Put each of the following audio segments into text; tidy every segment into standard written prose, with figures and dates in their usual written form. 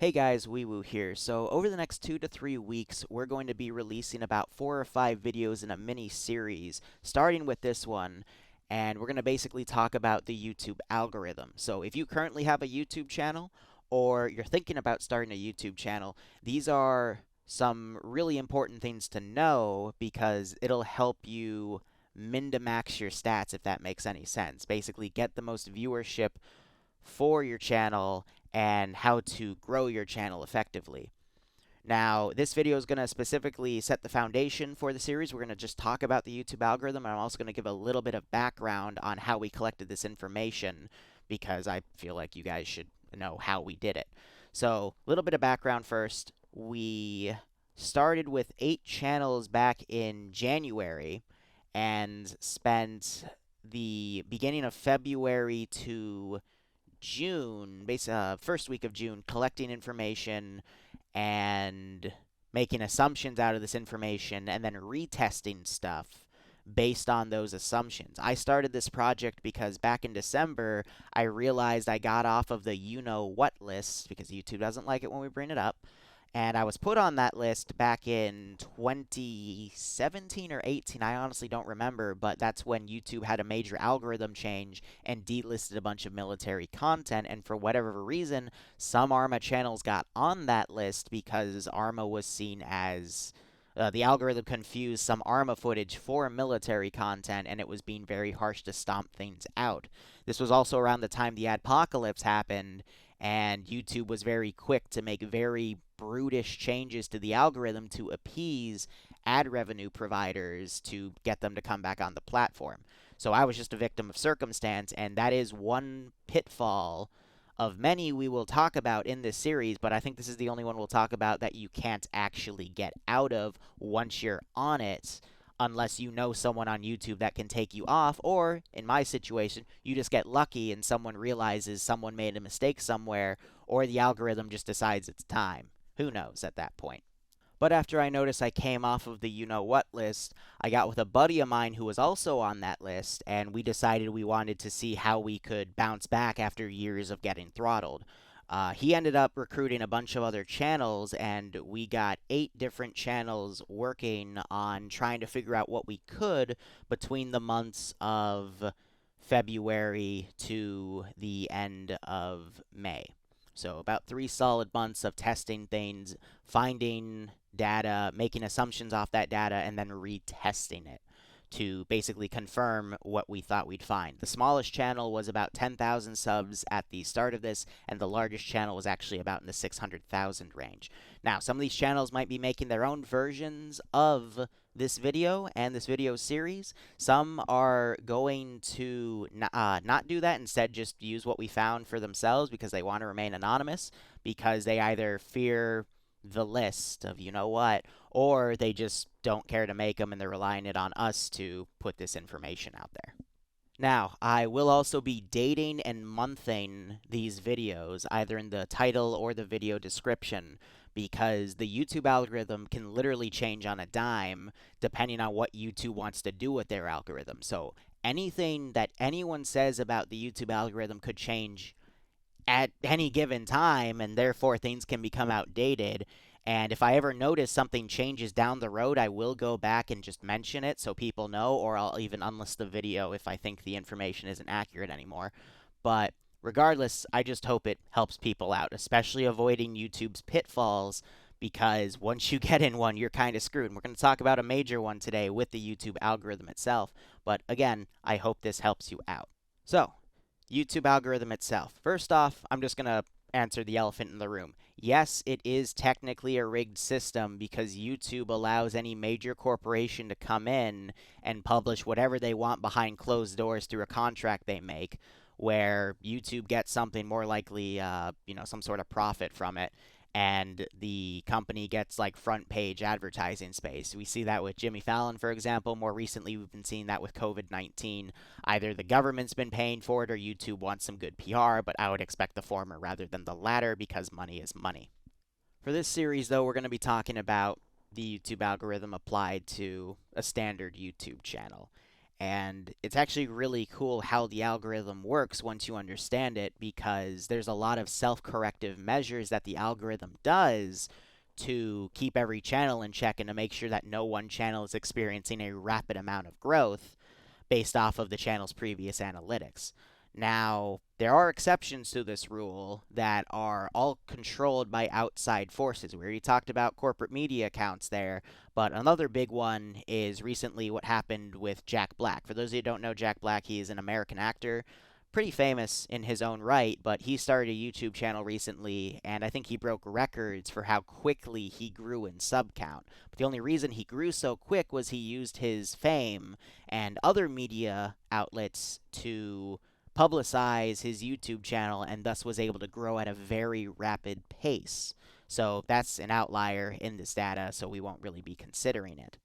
Hey guys, Wee Woo here. So over the next 2 to 3 weeks, we're going to be releasing about 4 or 5 videos in a mini series, starting with this one, and we're going to basically talk about the YouTube algorithm. So if you currently have a YouTube channel, or you're thinking about starting a YouTube channel, these are some really important things to know because it'll help you min to max your stats if that makes any sense. Basically, get the most viewership for your channel and how to grow your channel effectively. Now, this video is going to specifically set the foundation for the series. We're going to just talk about the YouTube algorithm, and I'm also going to give a little bit of background on how we collected this information because I feel like you guys should know how we did it. So, a little bit of background first. We started with 8 channels back in January and spent the beginning of February to June, first week of June, collecting information and making assumptions out of this information and then retesting stuff based on those assumptions. I started this project because back in December, I realized I got off of the you know what list because YouTube doesn't like it when we bring it up. And I was put on that list back in 2017 or 18. I honestly don't remember, but that's when YouTube had a major algorithm change and delisted a bunch of military content. And for whatever reason, some ARMA channels got on that list because ARMA was seen as the algorithm confused some ARMA footage for military content, and it was being very harsh to stomp things out. This was also around the time the adpocalypse happened, and YouTube was very quick to make very brutish changes to the algorithm to appease ad revenue providers to get them to come back on the platform. So I was just a victim of circumstance, and that is one pitfall of many we will talk about in this series, but I think this is the only one we'll talk about that you can't actually get out of once you're on it, unless you know someone on YouTube that can take you off, or in my situation, you just get lucky and someone realizes someone made a mistake somewhere, or the algorithm just decides it's time. Who knows at that point? But after I noticed I came off of the you know what list, I got with a buddy of mine who was also on that list, and we decided we wanted to see how we could bounce back after years of getting throttled. He ended up recruiting a bunch of other channels, and we got 8 different channels working on trying to figure out what we could between the months of February to the end of May. So about 3 solid months of testing things, finding data, making assumptions off that data, and then retesting it to basically confirm what we thought we'd find. The smallest channel was about 10,000 subs at the start of this, and the largest channel was actually about in the 600,000 range. Now, some of these channels might be making their own versions of this video and this video series. Some are going to not do that, instead just use what we found for themselves because they want to remain anonymous, because they either fear the list of you know what, or they just don't care to make them and they're relying it on us to put this information out there. Now, I will also be dating and monthing these videos, either in the title or the video description, because the YouTube algorithm can literally change on a dime depending on what YouTube wants to do with their algorithm. So anything that anyone says about the YouTube algorithm could change at any given time, and therefore things can become outdated. And if I ever notice something changes down the road, I will go back and just mention it so people know, or I'll even unlist the video if I think the information isn't accurate anymore. But regardless, I just hope it helps people out, especially avoiding YouTube's pitfalls, because once you get in one, you're kind of screwed. And we're going to talk about a major one today with the YouTube algorithm itself. But again, I hope this helps you out. So, YouTube algorithm itself. First off, I'm just going to answer the elephant in the room. Yes, it is technically a rigged system because YouTube allows any major corporation to come in and publish whatever they want behind closed doors through a contract they make, where YouTube gets something, more likely, some sort of profit from it, and the company gets like front page advertising space. We see that with Jimmy Fallon, for example. More recently, we've been seeing that with COVID-19. Either the government's been paying for it or YouTube wants some good PR, but I would expect the former rather than the latter because money is money. For this series, though, we're going to be talking about the YouTube algorithm applied to a standard YouTube channel. And it's actually really cool how the algorithm works once you understand it, because there's a lot of self-corrective measures that the algorithm does to keep every channel in check and to make sure that no one channel is experiencing a rapid amount of growth based off of the channel's previous analytics. Now, there are exceptions to this rule that are all controlled by outside forces. We already talked about corporate media accounts there, but another big one is recently what happened with Jack Black. For those of you who don't know Jack Black, he is an American actor, pretty famous in his own right, but he started a YouTube channel recently, and I think he broke records for how quickly he grew in sub count. But the only reason he grew so quick was he used his fame and other media outlets to publicize his YouTube channel, and thus was able to grow at a very rapid pace. So that's an outlier in this data, so we won't really be considering it.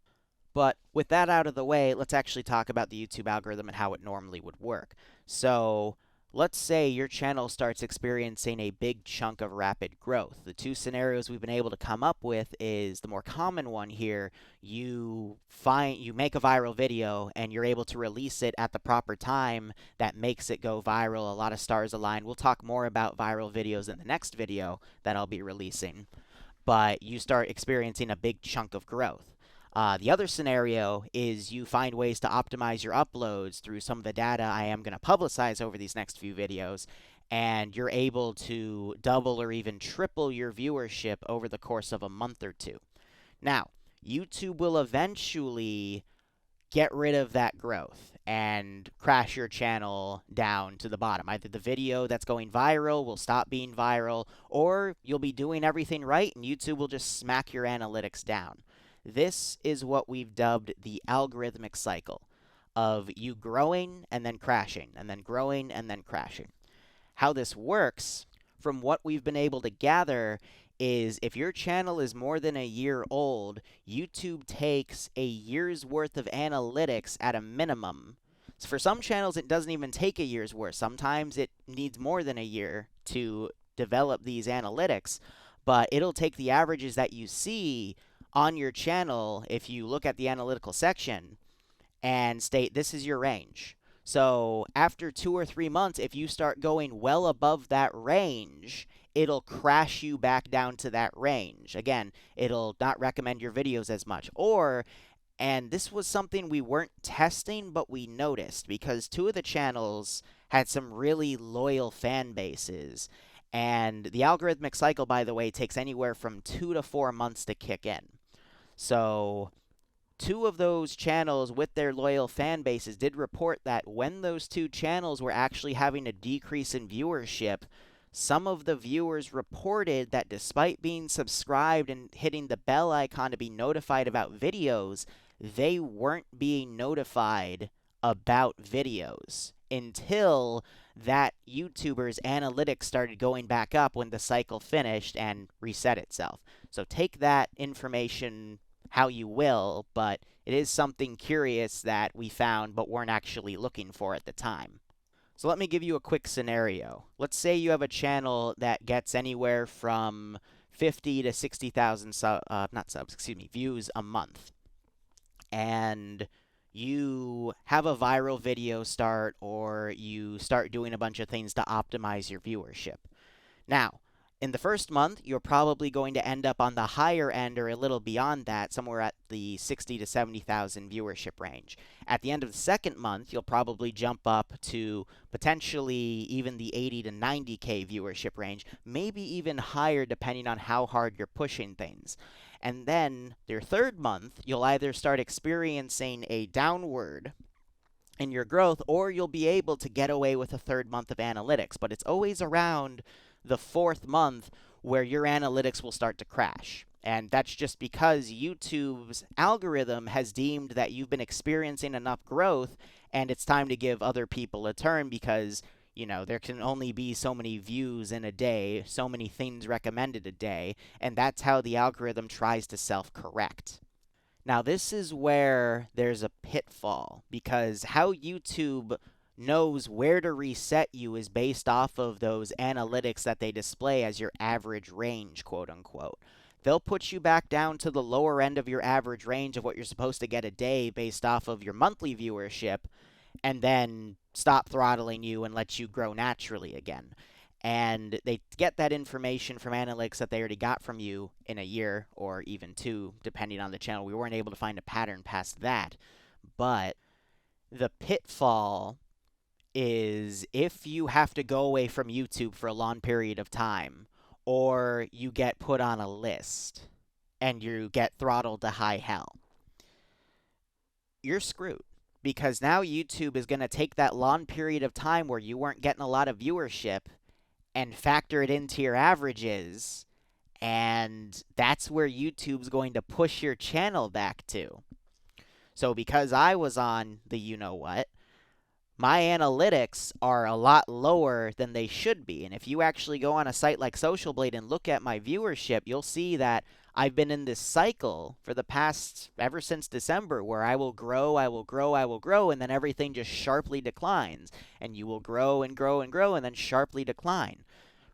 But with that out of the way, let's actually talk about the YouTube algorithm and how it normally would work. So let's say your channel starts experiencing a big chunk of rapid growth. The two scenarios we've been able to come up with is the more common one here. You make a viral video and you're able to release it at the proper time that makes it go viral. A lot of stars align. We'll talk more about viral videos in the next video that I'll be releasing. But you start experiencing a big chunk of growth. The other scenario is you find ways to optimize your uploads through some of the data I am going to publicize over these next few videos, and you're able to double or even triple your viewership over the course of a month or two. Now, YouTube will eventually get rid of that growth and crash your channel down to the bottom. Either the video that's going viral will stop being viral, or you'll be doing everything right and YouTube will just smack your analytics down. This is what we've dubbed the algorithmic cycle of you growing and then crashing, and then growing and then crashing. How this works, from what we've been able to gather, is if your channel is more than a year old, YouTube takes a year's worth of analytics at a minimum. So for some channels, it doesn't even take a year's worth. Sometimes it needs more than a year to develop these analytics, but it'll take the averages that you see on your channel if you look at the analytical section and state this is your range. So after 2 or 3 months, if you start going well above that range, it'll crash you back down to that range. Again, it'll not recommend your videos as much. And this was something we weren't testing, but we noticed, because 2 of the channels had some really loyal fan bases. And the algorithmic cycle, by the way, takes anywhere from 2 to 4 months to kick in. So 2 of those channels with their loyal fan bases did report that when those 2 channels were actually having a decrease in viewership, some of the viewers reported that despite being subscribed and hitting the bell icon to be notified about videos, they weren't being notified about videos until that YouTuber's analytics started going back up when the cycle finished and reset itself. So take that information how you will, but it is something curious that we found but weren't actually looking for at the time. So let me give you a quick scenario. Let's say you have a channel that gets anywhere from 50 to 60,000 views a month. And you have a viral video start, or you start doing a bunch of things to optimize your viewership. Now, in the first month, you're probably going to end up on the higher end or a little beyond that, somewhere at the 60 to 70,000 viewership range. At the end of the second month, you'll probably jump up to potentially even the 80 to 90K viewership range, maybe even higher depending on how hard you're pushing things. And then your third month, you'll either start experiencing a downward in your growth, or you'll be able to get away with a third month of analytics. But it's always around the fourth month where your analytics will start to crash. And that's just because YouTube's algorithm has deemed that you've been experiencing enough growth and it's time to give other people a turn, because, you know, there can only be so many views in a day, so many things recommended a day, and that's how the algorithm tries to self-correct. Now, this is where there's a pitfall, because how YouTube knows where to reset you is based off of those analytics that they display as your average range, quote unquote. they'll put you back down to the lower end of your average range of what you're supposed to get a day based off of your monthly viewership, and then stop throttling you and let you grow naturally again. And they get that information from analytics that they already got from you in a year or even two, depending on the channel. We weren't able to find a pattern past that. But the pitfall is if you have to go away from YouTube for a long period of time, or you get put on a list and you get throttled to high hell, you're screwed. Because now YouTube is going to take that long period of time where you weren't getting a lot of viewership and factor it into your averages, and that's where YouTube's going to push your channel back to. So because I was on the you-know-what, my analytics are a lot lower than they should be. And if you actually go on a site like Social Blade and look at my viewership, you'll see that I've been in this cycle for the past, ever since December, where I will grow, I will grow, I will grow, and then everything just sharply declines. And you will grow and grow and grow and then sharply decline.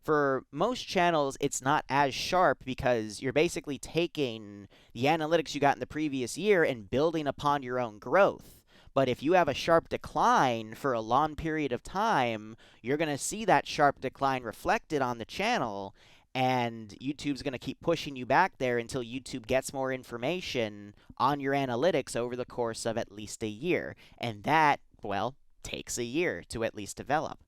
For most channels, it's not as sharp because you're basically taking the analytics you got in the previous year and building upon your own growth. But if you have a sharp decline for a long period of time, you're going to see that sharp decline reflected on the channel, and YouTube's going to keep pushing you back there until YouTube gets more information on your analytics over the course of at least a year. And that, well, takes a year to at least develop.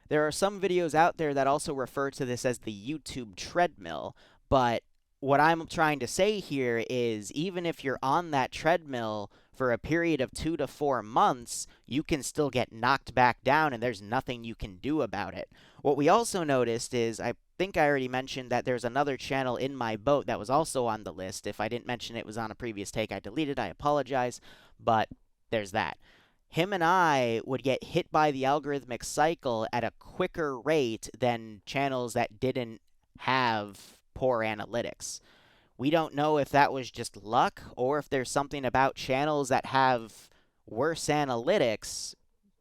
There are some videos out there that also refer to this as the YouTube treadmill, but what I'm trying to say here is even if you're on that treadmill for a period of 2 to 4 months, you can still get knocked back down and there's nothing you can do about it. What we also noticed is, I think I already mentioned that there's another channel in my boat that was also on the list. If I didn't mention it was on a previous take, I deleted, I apologize, but there's that. Him and I would get hit by the algorithmic cycle at a quicker rate than channels that didn't have poor analytics. We don't know if that was just luck or if there's something about channels that have worse analytics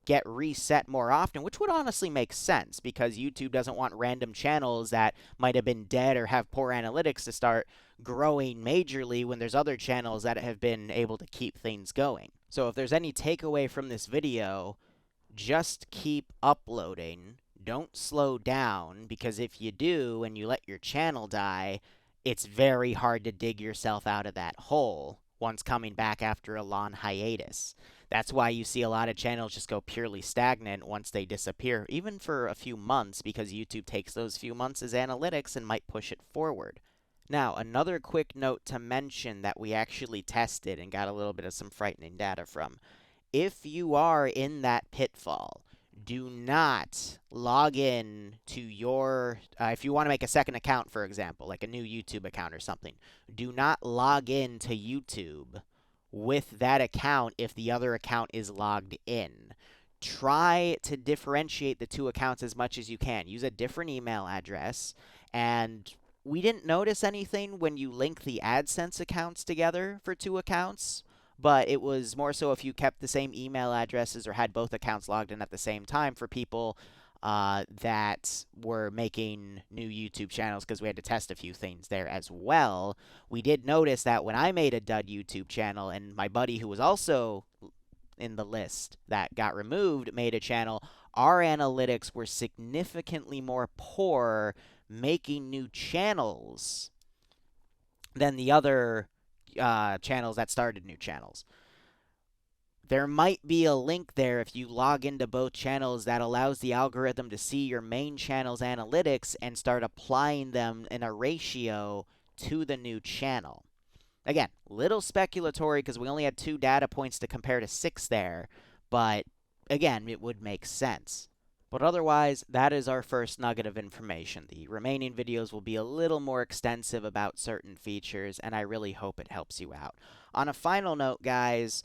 get reset more often, which would honestly make sense because YouTube doesn't want random channels that might have been dead or have poor analytics to start growing majorly when there's other channels that have been able to keep things going. So if there's any takeaway from this video, just keep uploading. Don't slow down, because if you do and you let your channel die, it's very hard to dig yourself out of that hole once coming back after a long hiatus. That's why you see a lot of channels just go purely stagnant once they disappear, even for a few months, because YouTube takes those few months as analytics and might push it forward. Now, another quick note to mention that we actually tested and got a little bit of some frightening data from. If you are in that pitfall, do not log in to your, if you want to make a second account, for example, like a new YouTube account or something, do not log in to YouTube with that account if the other account is logged in. Try to differentiate the two accounts as much as you can. Use a different email address, and we didn't notice anything when you link the AdSense accounts together for two accounts, but it was more so if you kept the same email addresses or had both accounts logged in at the same time for people that were making new YouTube channels, because we had to test a few things there as well. We did notice that when I made a dud YouTube channel and my buddy who was also in the list that got removed made a channel, our analytics were significantly more poor making new channels than the other channels that started new channels. There might be a link there if you log into both channels that allows the algorithm to see your main channel's analytics and start applying them in a ratio to the new channel. Again, little speculatory because we only had 2 data points to compare to 6 there, but again, it would make sense. But otherwise, that is our first nugget of information. The remaining videos will be a little more extensive about certain features, and I really hope it helps you out. On a final note, guys,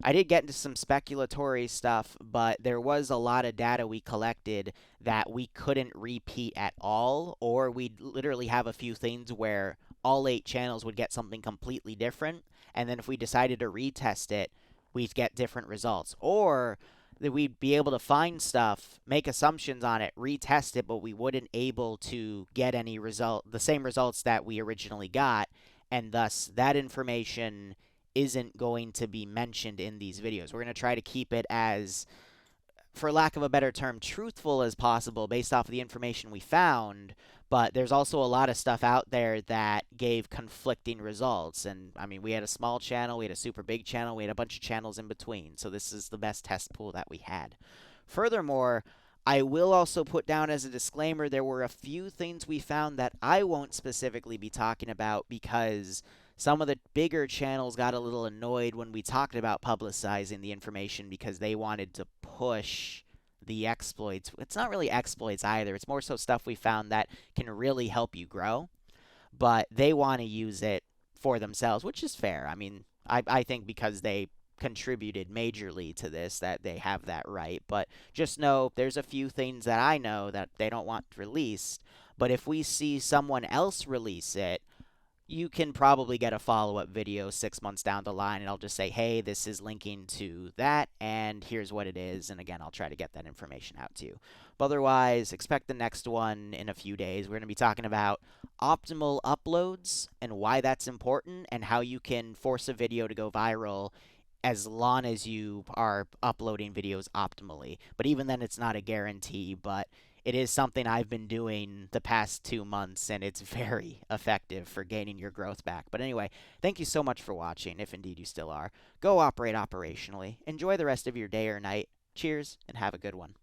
I did get into some speculatory stuff, but there was a lot of data we collected that we couldn't repeat at all, or we'd literally have a few things where all 8 channels would get something completely different, and then if we decided to retest it, we'd get different results. Or that we'd be able to find stuff, make assumptions on it, retest it, but we wouldn't able to get the same results that we originally got, and thus that information isn't going to be mentioned in these videos. We're going to try to keep it as, for lack of a better term, truthful as possible based off of the information we found, but there's also a lot of stuff out there that gave conflicting results. And I mean, we had a small channel, we had a super big channel, we had a bunch of channels in between. So this is the best test pool that we had. Furthermore, I will also put down as a disclaimer there were a few things we found that I won't specifically be talking about because some of the bigger channels got a little annoyed when we talked about publicizing the information because they wanted to push the exploits. It's not really exploits either. It's more so stuff we found that can really help you grow, but they want to use it for themselves, which is fair. I mean, I think because they contributed majorly to this that they have that right. But just know there's a few things that I know that they don't want released. But if we see someone else release it, you can probably get a follow-up video 6 months down the line, and I'll just say, hey, this is linking to that, and here's what it is. And again, I'll try to get that information out to you. But otherwise, expect the next one in a few days. We're going to be talking about optimal uploads and why that's important, and how you can force a video to go viral as long as you are uploading videos optimally. But even then, it's not a guarantee, but it is something I've been doing the past 2 months, and it's very effective for gaining your growth back. But anyway, thank you so much for watching, if indeed you still are. Go operate operationally. Enjoy the rest of your day or night. Cheers, and have a good one.